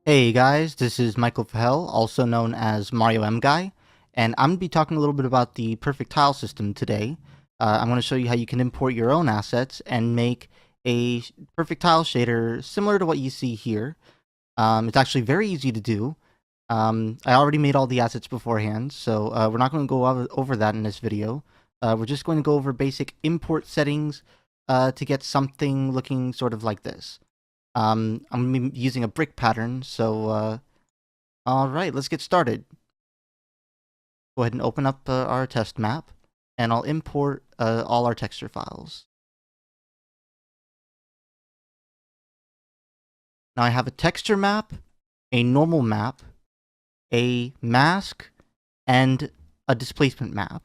Hey guys, this is Michael Fahel, also known as Mario M Guy, and I'm going to be talking a little bit about the perfect tile system today. I'm going to show you how you can import your own assets and make a perfect tile shader similar to what you see here. It's actually very easy to do. I already made all the assets beforehand, so we're not going to go over that in this video. We're just going to go over basic import settings to get something looking sort of like this. I'm going to be using a brick pattern, so alright, let's get started. Go ahead and open up our test map, and I'll import all our texture files. Now I have a texture map, a normal map, a mask, and a displacement map.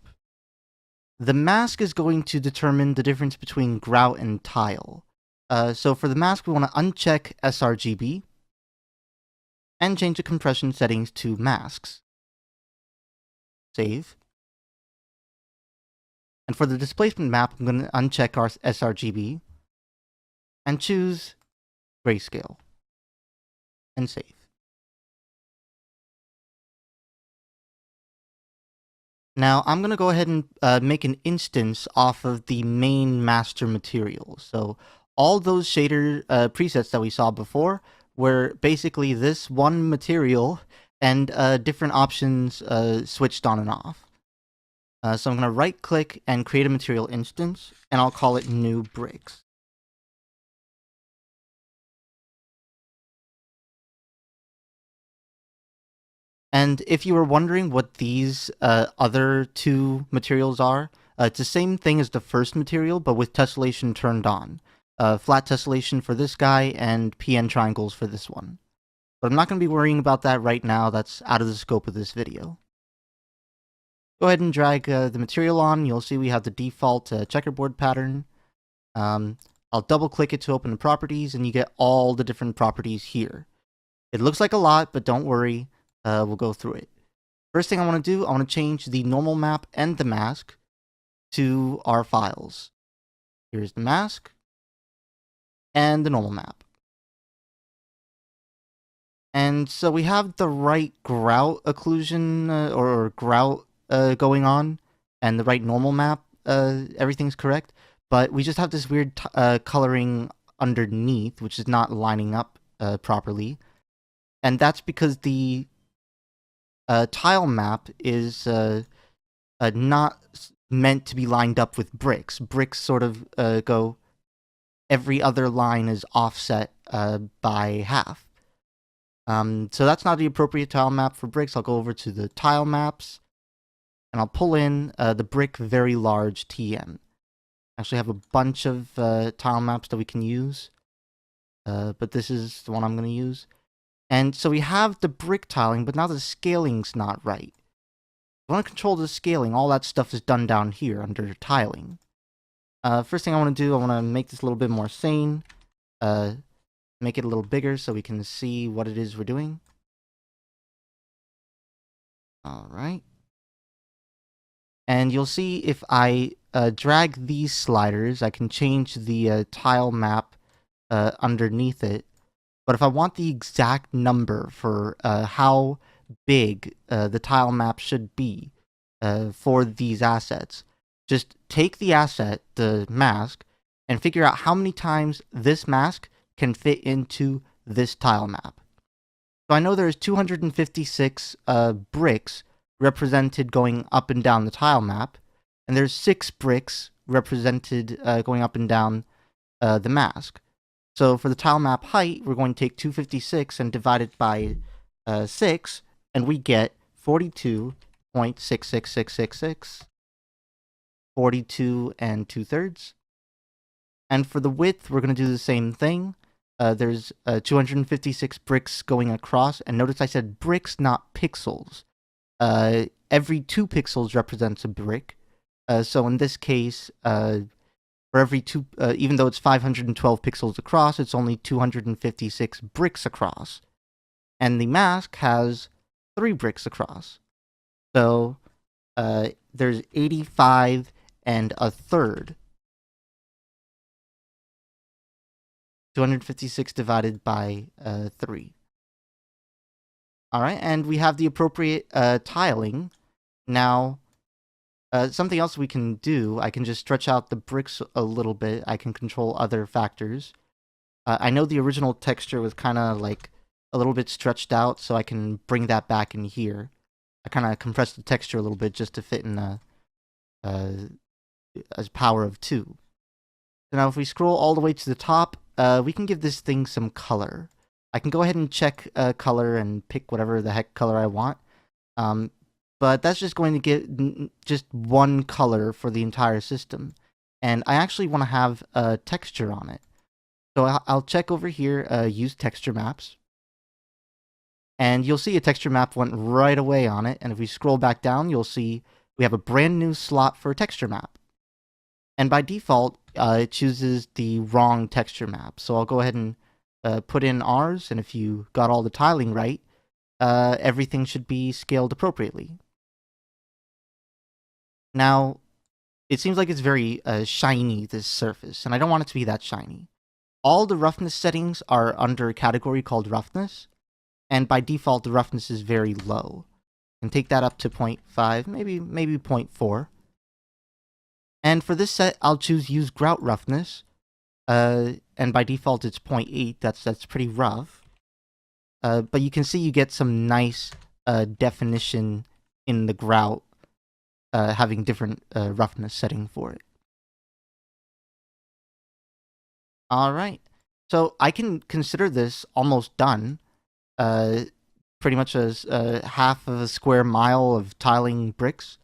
The mask is going to determine the difference between grout and tile. So for the mask, we want to uncheck sRGB and change the compression settings to masks. Save. And for the displacement map, I'm going to uncheck our sRGB and choose grayscale and save. Now I'm going to go ahead and make an instance off of the main master material. So all those shader presets that we saw before were basically this one material and different options switched on and off. So I'm going to right click and create a material instance, and I'll call it new bricks. And if you were wondering what these other two materials are, it's the same thing as the first material, but with tessellation turned on. Flat tessellation for this guy, and PN triangles for this one. But I'm not going to be worrying about that right now. That's out of the scope of this video. Go ahead and drag the material on. You'll see we have the default checkerboard pattern. I'll double click it to open the properties, and you get all the different properties here. It looks like a lot, but don't worry. We'll go through it. First thing I want to do, I want to change the normal map and the mask to our files. Here's the mask and the normal map. And so we have the right grout occlusion or grout going on, and the right normal map. Everything's correct, but we just have this weird coloring underneath, which is not lining up properly. And that's because the tile map is not meant to be lined up with bricks. Bricks sort of go, every other line is offset by half. So that's not the appropriate tile map for bricks. I'll go over to the tile maps, and I'll pull in the brick very large TM. I actually have a bunch of tile maps that we can use, but this is the one I'm going to use. And so we have the brick tiling, but now the scaling's not right. If I want to control the scaling, all that stuff is done down here under tiling. First thing I want to do, I want to make this a little bit more sane. Make it a little bigger so we can see what it is we're doing. Alright. And you'll see if I drag these sliders, I can change the tile map underneath it. But if I want the exact number for how big the tile map should be for these assets, just take the asset, the mask, and figure out how many times this mask can fit into this tile map. So I know there's 256 bricks represented going up and down the tile map, and there's 6 bricks represented going up and down the mask. So for the tile map height, we're going to take 256 and divide it by 6, and we get 42.66666, 42 and 2/3. And for the width, we're going to do the same thing. There's 256 bricks going across, and notice I said bricks, not pixels. Every 2 pixels represents a brick. So in this case, for every 2, even though it's 512 pixels across, it's only 256 bricks across. And the mask has 3 bricks across. So there's 85 and a third. 256 divided by 3. All right, and we have the appropriate tiling. Now, something else we can do, I can just stretch out the bricks a little bit. I can control other factors. I know the original texture was kind of like a little bit stretched out, so I can bring that back in here. I kind of compressed the texture a little bit just to fit in a power of 2. So now if we scroll all the way to the top, we can give this thing some color. I can go ahead and check color and pick whatever the heck color I want. But that's just going to get just one color for the entire system. And I actually want to have a texture on it. So I'll check over here, use texture maps. And you'll see a texture map went right away on it. And if we scroll back down, you'll see we have a brand new slot for a texture map. And by default, it chooses the wrong texture map. So I'll go ahead and put in ours. And if you got all the tiling right, everything should be scaled appropriately. Now, it seems like it's very shiny, this surface, and I don't want it to be that shiny. All the roughness settings are under a category called roughness, and by default, the roughness is very low. And take that up to 0.5, maybe 0.4. And for this set, I'll choose use grout roughness, and by default, it's 0.8. That's pretty rough. But you can see you get some nice definition in the grout, having different roughness setting for it. Alright, so I can consider this almost done. Pretty much as half of a square mile of tiling bricks.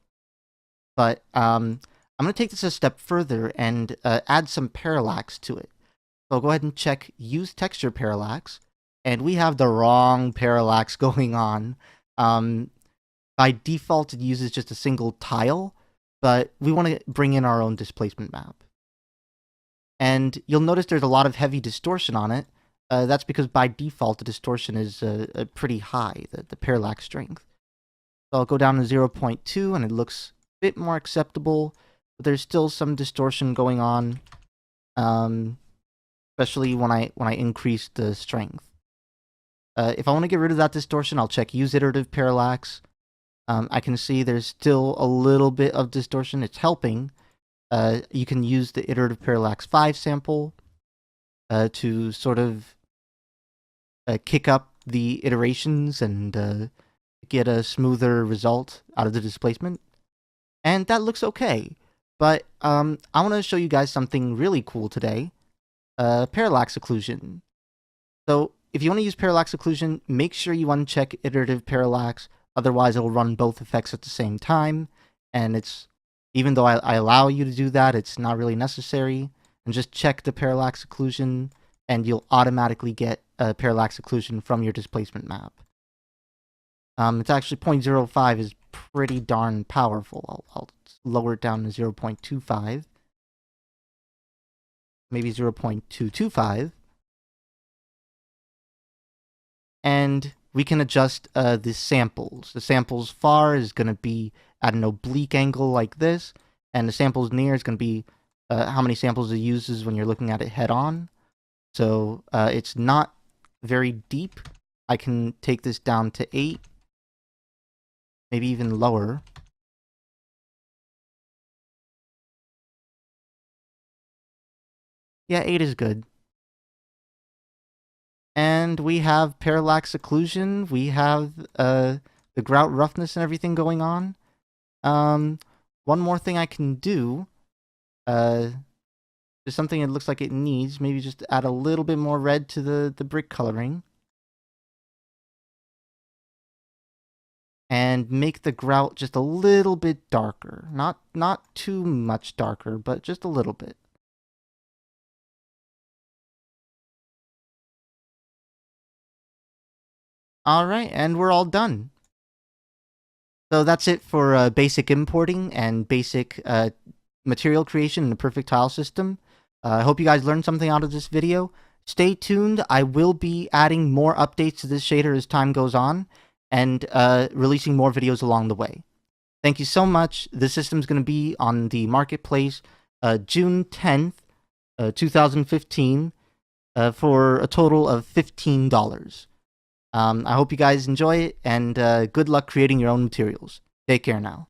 But I'm going to take this a step further and add some parallax to it. So I'll go ahead and check use texture parallax. And we have the wrong parallax going on. By default, it uses just a single tile, but we want to bring in our own displacement map. And you'll notice there's a lot of heavy distortion on it. That's because by default, the distortion is pretty high, the parallax strength. So I'll go down to 0.2, and it looks a bit more acceptable, but there's still some distortion going on, especially when I increase the strength. If I want to get rid of that distortion, I'll check use iterative parallax. I can see there's still a little bit of distortion. It's helping. You can use the iterative parallax 5 sample to sort of kick up the iterations and get a smoother result out of the displacement. And that looks okay. But I want to show you guys something really cool today. Parallax occlusion. So if you want to use parallax occlusion, make sure you uncheck iterative parallax. Otherwise, it will run both effects at the same time. And it's, even though I allow you to do that, it's not really necessary. And just check the parallax occlusion, and you'll automatically get a parallax occlusion from your displacement map. It's actually 0.05 is pretty darn powerful. I'll lower it down to 0.25. Maybe 0.225. And we can adjust the samples. The samples far is going to be at an oblique angle like this, and the samples near is going to be how many samples it uses when you're looking at it head on. So it's not very deep. I can take this down to 8, maybe even lower. Yeah, 8 is good. And we have parallax occlusion. We have the grout roughness and everything going on. One more thing I can do, is something that looks like it needs. Maybe just add a little bit more red to the brick coloring. And make the grout just a little bit darker. Not too much darker, but just a little bit. Alright, and we're all done. So that's it for basic importing and basic material creation in the perfect tile system. I hope you guys learned something out of this video. Stay tuned. I will be adding more updates to this shader as time goes on, and releasing more videos along the way. Thank you so much. This system is going to be on the marketplace June 10th, 2015, for a total of $15. I hope you guys enjoy it, and good luck creating your own materials. Take care now.